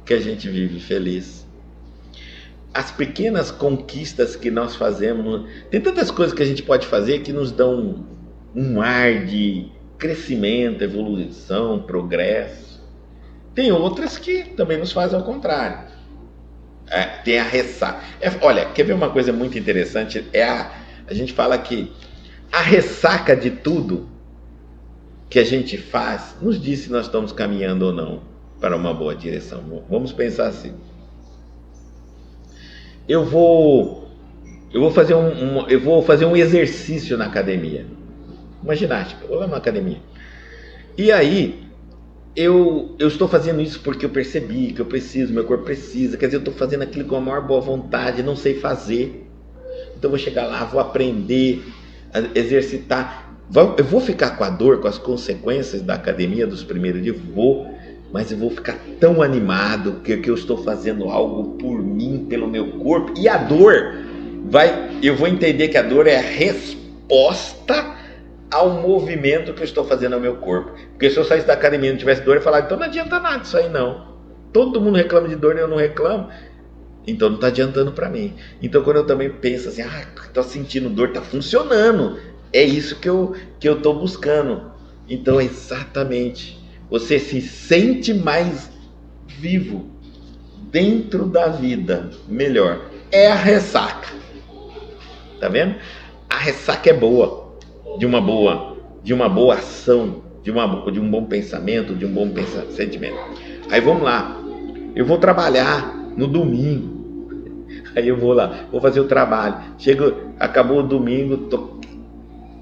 que a gente vive feliz. As pequenas conquistas que nós fazemos, tem tantas coisas que a gente pode fazer que nos dão um ar de crescimento, evolução, progresso. Tem outras que também nos fazem ao contrário. Tem a ressaca. Olha, quer ver uma coisa muito interessante? A gente fala que a ressaca de tudo que a gente faz nos diz se nós estamos caminhando ou não para uma boa direção. Vamos pensar assim. Eu vou fazer um exercício na academia, uma ginástica. Vou lá na academia. E aí eu estou fazendo isso porque eu percebi que eu preciso, meu corpo precisa. Quer dizer, eu estou fazendo aquilo com a maior boa vontade, não sei fazer. Então eu vou chegar lá, vou aprender a exercitar. Eu vou ficar com a dor, com as consequências da academia dos primeiros dias, mas eu vou ficar tão animado que eu estou fazendo algo por mim, pelo meu corpo. E a dor, eu vou entender que a dor é a resposta ao movimento que eu estou fazendo ao meu corpo. Porque se eu saísse da academia e não tivesse dor, eu ia falar, então não adianta nada isso aí não. Todo mundo reclama de dor e eu não reclamo. Então não está adiantando para mim. Então quando eu também penso assim, estou sentindo dor, está funcionando. É isso que eu estou buscando. Então é exatamente. Você se sente mais vivo dentro da vida, melhor. É a ressaca. Tá vendo? A ressaca é boa, de uma boa ação, de um bom pensamento, de um bom sentimento. Aí vamos lá. Eu vou trabalhar no domingo. Aí eu vou lá, vou fazer o trabalho. Acabou o domingo, tô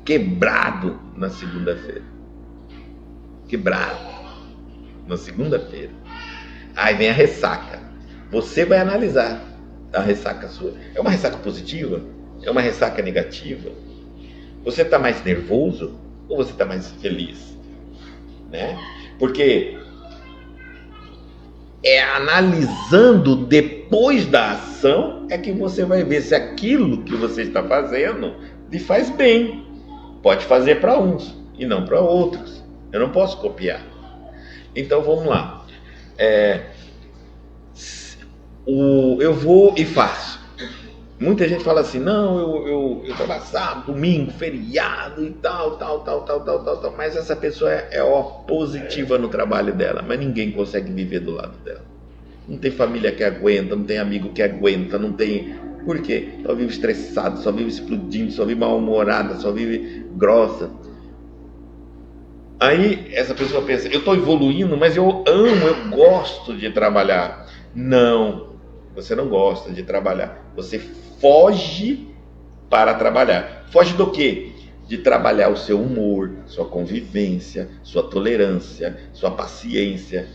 quebrado na segunda-feira. Quebrado na segunda-feira. Aí vem a ressaca. Você vai analisar a ressaca sua. É uma ressaca positiva? É uma ressaca negativa? Você está mais nervoso ou você está mais feliz? Né? Porque é analisando depois da ação é que você vai ver se aquilo que você está fazendo lhe faz bem. Pode fazer para uns e não para outros. Eu não posso copiar. Então vamos lá. Eu vou e faço. Muita gente fala assim, não, eu trabalho sábado, domingo, feriado e tal. Mas essa pessoa é positiva no trabalho dela, mas ninguém consegue viver do lado dela. Não tem família que aguenta, não tem amigo que aguenta, não tem... Por quê? Só vive estressado, só vive explodindo, só vive mal-humorada, só vive grossa. Aí essa pessoa pensa, eu estou evoluindo, mas eu gosto de trabalhar. Não, você não gosta de trabalhar. Você foge para trabalhar. Foge do quê? De trabalhar o seu humor, sua convivência, sua tolerância, sua paciência.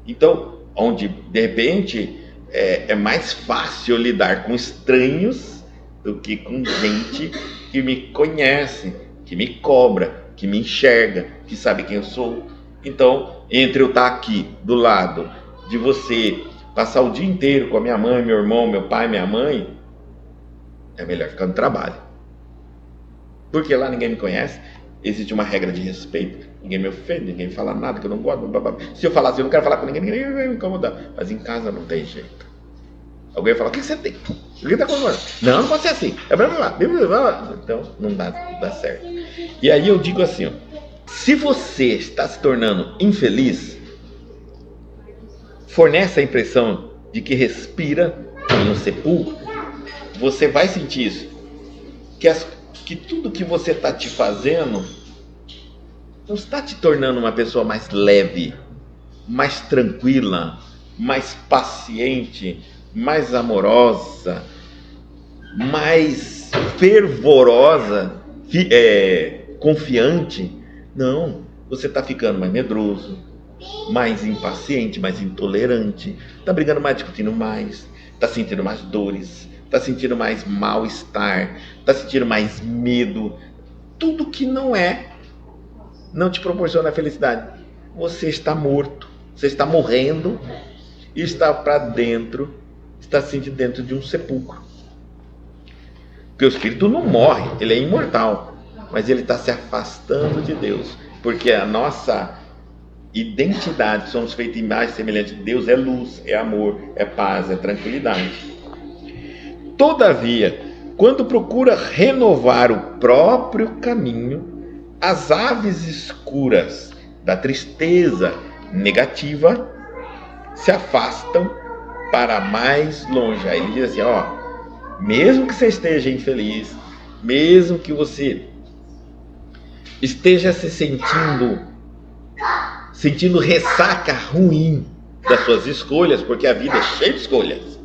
Então, onde de repente é mais fácil lidar com estranhos do que com gente que me conhece, que me cobra, que me enxerga, que sabe quem eu sou. Então, entre eu estar aqui do lado de você passar o dia inteiro com a minha mãe, meu irmão, meu pai, minha mãe, é melhor ficar no trabalho. Porque lá ninguém me conhece, existe uma regra de respeito, ninguém me ofende, ninguém fala nada que eu não gosto. Se eu falar assim, eu não quero falar com ninguém, ninguém vai me incomodar. Mas em casa não tem jeito. Alguém fala, o que você tem? O que está acontecendo? Não pode ser assim. É blá, blá, blá, blá. Então não dá certo. E aí eu digo assim, ó, se você está se tornando infeliz, fornece a impressão de que respira em um sepulcro, você vai sentir isso. Que tudo que você está te fazendo não está te tornando uma pessoa mais leve, mais tranquila, mais paciente, mais amorosa, mais fervorosa, confiante. Não, você está ficando mais medroso, mais impaciente, mais intolerante, está brigando mais, discutindo mais, está sentindo mais dores, está sentindo mais mal-estar, está sentindo mais medo. Tudo que não te proporciona felicidade. Você está morto, você está morrendo e está para dentro, está se sentindo dentro de um sepulcro. Porque o espírito não morre, ele é imortal, mas ele está se afastando de Deus, porque a nossa identidade, somos feitos em imagem semelhante de Deus, é luz, é amor, é paz, é tranquilidade. Todavia, quando procura renovar o próprio caminho, as aves escuras da tristeza negativa se afastam para mais longe. Aí ele diz assim, ó, mesmo que você esteja infeliz, mesmo que você esteja se sentindo ressaca ruim das suas escolhas, porque a vida é cheia de escolhas,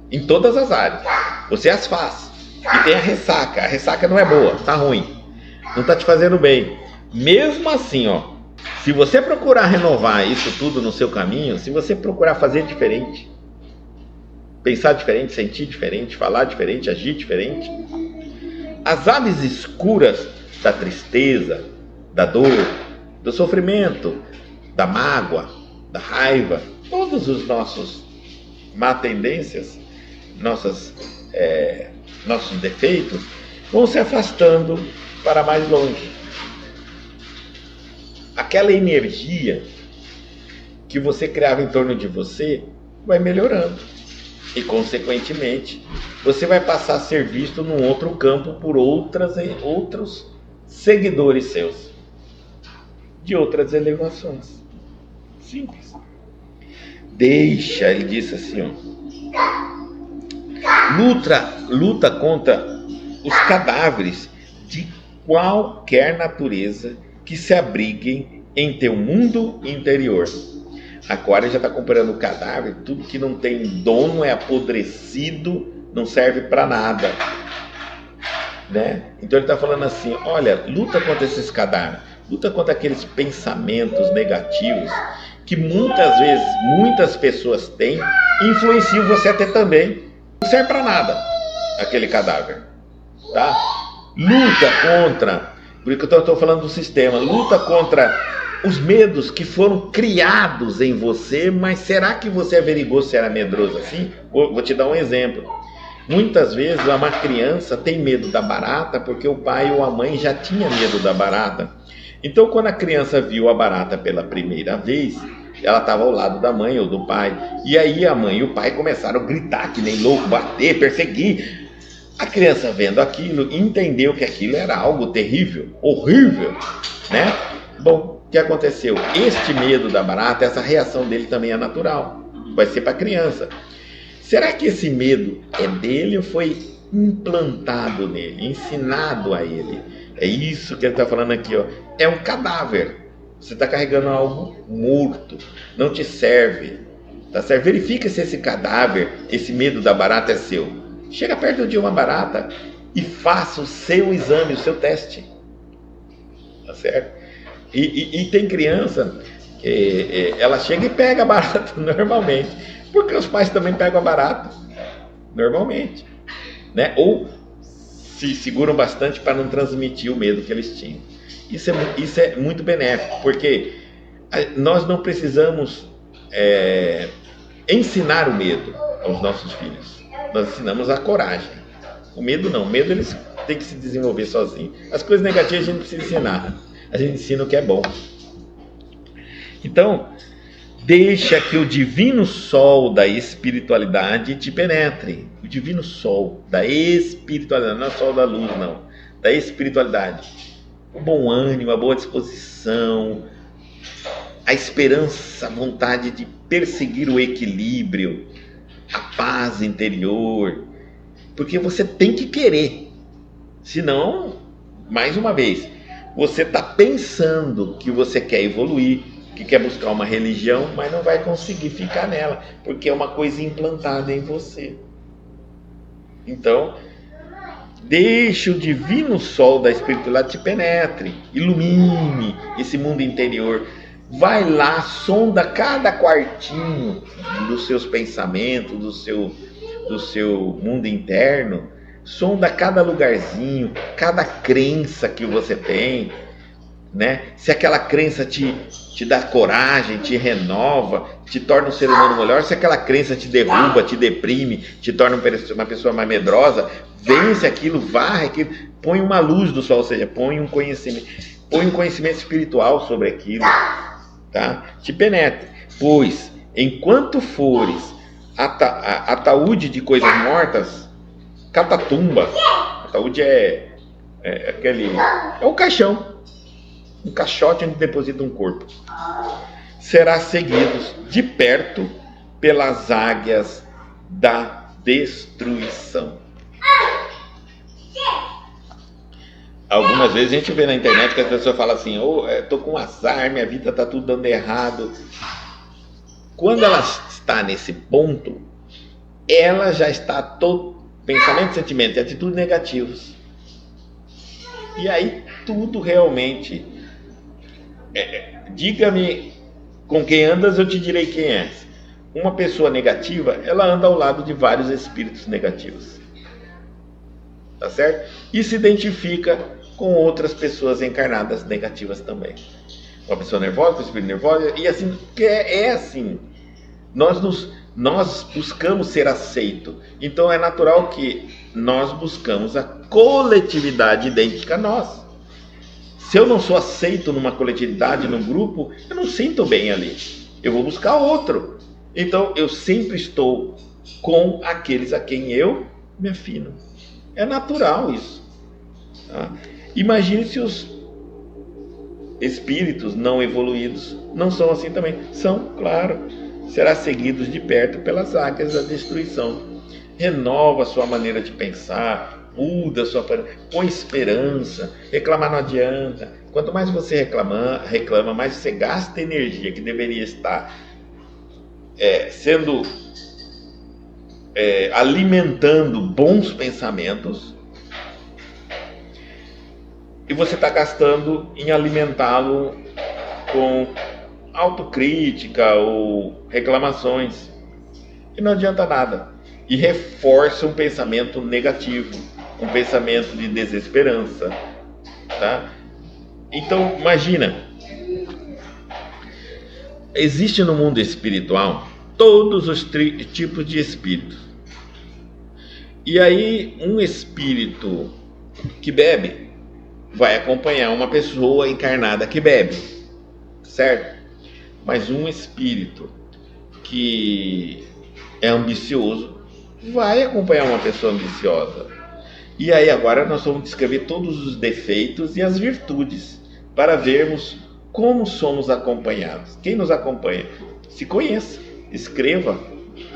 em todas as áreas, você as faz, e tem a ressaca não é boa, tá ruim, não tá te fazendo bem. Mesmo assim, ó, se você procurar renovar isso tudo no seu caminho, se você procurar fazer diferente, pensar diferente, sentir diferente, falar diferente, agir diferente, as aves escuras da tristeza, da dor, do sofrimento, da mágoa, da raiva, todos os nossos má tendências, nossos defeitos, vão se afastando para mais longe. Aquela energia que você criava em torno de você vai melhorando. E, consequentemente, você vai passar a ser visto num outro campo por outros seguidores seus, de outras elevações. Simples. Ele disse assim, ó, luta contra os cadáveres de qualquer natureza que se abriguem em teu mundo interior. Agora já está comparando o cadáver, tudo que não tem dono, é apodrecido, não serve para nada, né? Então ele está falando assim, olha, luta contra esses cadáveres, luta contra aqueles pensamentos negativos que muitas vezes muitas pessoas têm, influenciam você a ter também. Não serve para nada aquele cadáver, tá? Luta contra, por isso que eu estou falando do sistema, luta contra os medos que foram criados em você. Mas será que você averigou se era medroso assim? Vou te dar um exemplo. Muitas vezes uma criança tem medo da barata porque o pai ou a mãe já tinha medo da barata. Então, quando a criança viu a barata pela primeira vez, ela estava ao lado da mãe ou do pai, e aí a mãe e o pai começaram a gritar que nem louco, bater, perseguir. A criança, vendo aquilo, entendeu que aquilo era algo terrível, horrível, né? Bom, o que aconteceu? Este medo da barata, essa reação dele também é natural, vai ser para a criança. Será que esse medo é dele ou foi implantado nele, ensinado a ele? É isso que ele está falando aqui, ó. É um cadáver. Você está carregando algo morto, não te serve, tá certo? Verifica se esse cadáver, esse medo da barata é seu. Chega perto de uma barata e faça o seu exame, o seu teste, tá certo? E tem criança que ela chega e pega a barata normalmente, porque os pais também pegam a barata normalmente, né? Ou se seguram bastante para não transmitir o medo que eles tinham. Isso é muito benéfico, porque nós não precisamos ensinar o medo aos nossos filhos. Nós ensinamos a coragem. O medo não. O medo eles têm que se desenvolver sozinhos. As coisas negativas a gente não precisa ensinar. A gente ensina o que é bom. Então, deixa que o divino sol da espiritualidade te penetre. O divino sol da espiritualidade, não é sol da luz, não. Da espiritualidade. O bom ânimo, a boa disposição, a esperança, a vontade de perseguir o equilíbrio, a paz interior. Porque você tem que querer. Senão, mais uma vez, você está pensando que você quer evoluir, que quer buscar uma religião, mas não vai conseguir ficar nela, porque é uma coisa implantada em você. Então, deixe o divino sol da espiritualidade te penetre, ilumine esse mundo interior. Vai lá, sonda cada quartinho dos seus pensamentos, do seu mundo interno, sonda cada lugarzinho, cada crença que você tem, né? Se aquela crença te dá coragem, te renova, te torna um ser humano melhor, se aquela crença te derruba, te deprime, te torna uma pessoa mais medrosa, vence aquilo, varre aquilo, põe uma luz do sol, ou seja, põe um conhecimento espiritual sobre aquilo, tá? Te penetre, pois enquanto fores ataúde de coisas mortas, catatumba, ataúde é o caixão, um caixote onde deposita um corpo, será seguidos de perto pelas águias da destruição. Algumas vezes a gente vê na internet que as pessoas falam assim: tô com azar, minha vida tá tudo dando errado. Quando ela está nesse ponto, ela já está pensamento, sentimento e atitudes negativos. E aí tudo realmente diga-me com quem andas, eu te direi quem és. Uma pessoa negativa, ela anda ao lado de vários espíritos negativos, tá certo? E se identifica com outras pessoas encarnadas negativas também. Uma pessoa nervosa, um espírito nervoso, e assim, é assim. Nós buscamos ser aceito. Então é natural que nós buscamos a coletividade idêntica a nós. Se eu não sou aceito numa coletividade, num grupo, eu não sinto bem ali. Eu vou buscar outro. Então eu sempre estou com aqueles a quem eu me afino. É natural isso. Tá? Imagine se os espíritos não evoluídos não são assim também. São, claro. Será seguidos de perto pelas águias da destruição. Renova a sua maneira de pensar, muda a sua... põe esperança. Reclamar não adianta. Quanto mais você reclama, mais você gasta energia que deveria estar sendo alimentando bons pensamentos, e você está gastando em alimentá-lo com autocrítica ou reclamações, e não adianta nada, e reforça um pensamento negativo, um pensamento de desesperança, tá? Então imagina, existe no mundo espiritual todos os tipos de espíritos, e aí um espírito que bebe vai acompanhar uma pessoa encarnada que bebe, certo? Mas um espírito que é ambicioso vai acompanhar uma pessoa ambiciosa. E aí agora nós vamos descrever todos os defeitos e as virtudes para vermos como somos acompanhados. Quem nos acompanha? Se conheça, escreva,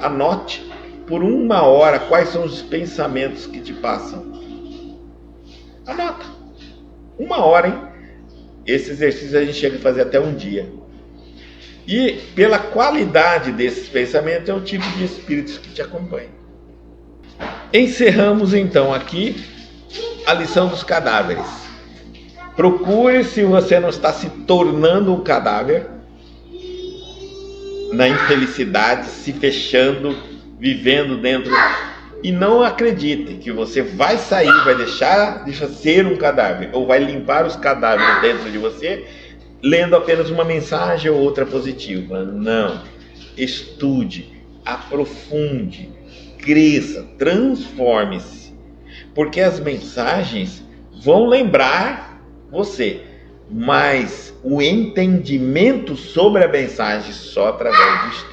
anote por 1 hora quais são os pensamentos que te passam. Anota. 1 hora, hein? Esse exercício a gente chega a fazer até um dia. E pela qualidade desses pensamentos é o tipo de espíritos que te acompanham. Encerramos então aqui a lição dos cadáveres. Procure se você não está se tornando um cadáver, na infelicidade, se fechando, vivendo dentro. E não acredite que você vai sair, vai deixar de ser um cadáver, ou vai limpar os cadáveres dentro de você, lendo apenas uma mensagem ou outra positiva. Não. Estude, aprofunde, cresça, transforme-se, porque as mensagens vão lembrar você, mas o entendimento sobre a mensagem só através do estudo.